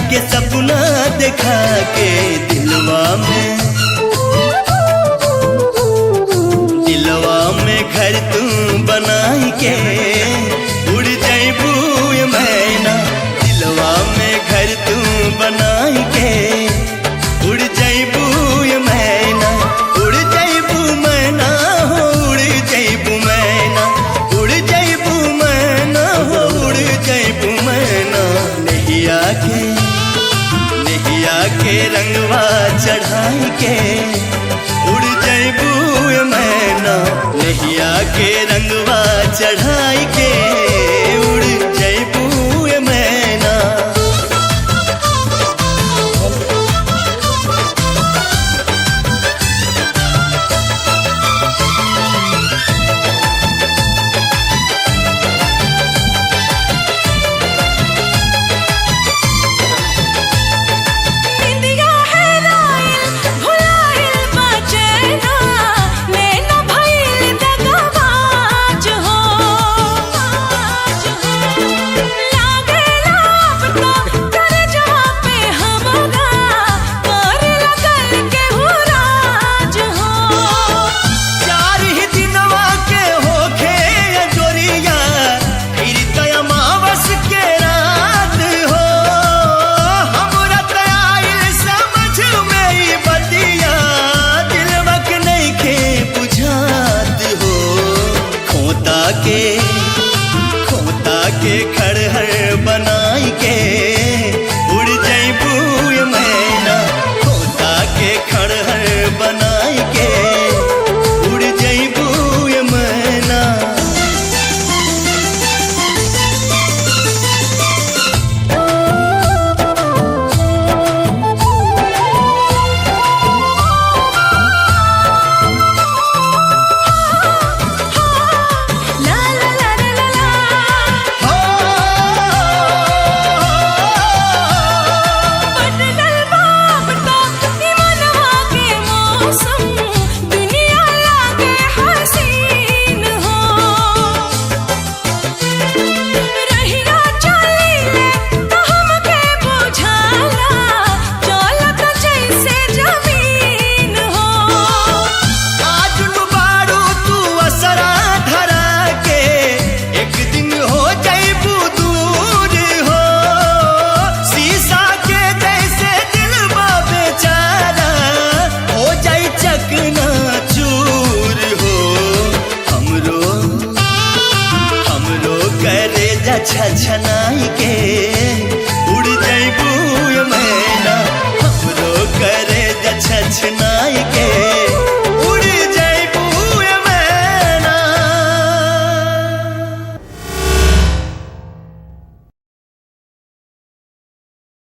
के सपना देखा के दिलवा में घर तू बनाई के उड़ जाइबू ये मैना। दिलवा में घर तू बनाई के उड़ जाइबू ये मैना। उड़ जाइबू मैना हो उड़ जाइबू मैना। उड़ जाइबू मैना हो उड़ जाइबू मैना। नैया के रंगवा चढ़ाई के उड़ जाइबू ये मैना। नैया के रंगवा चढ़ाई के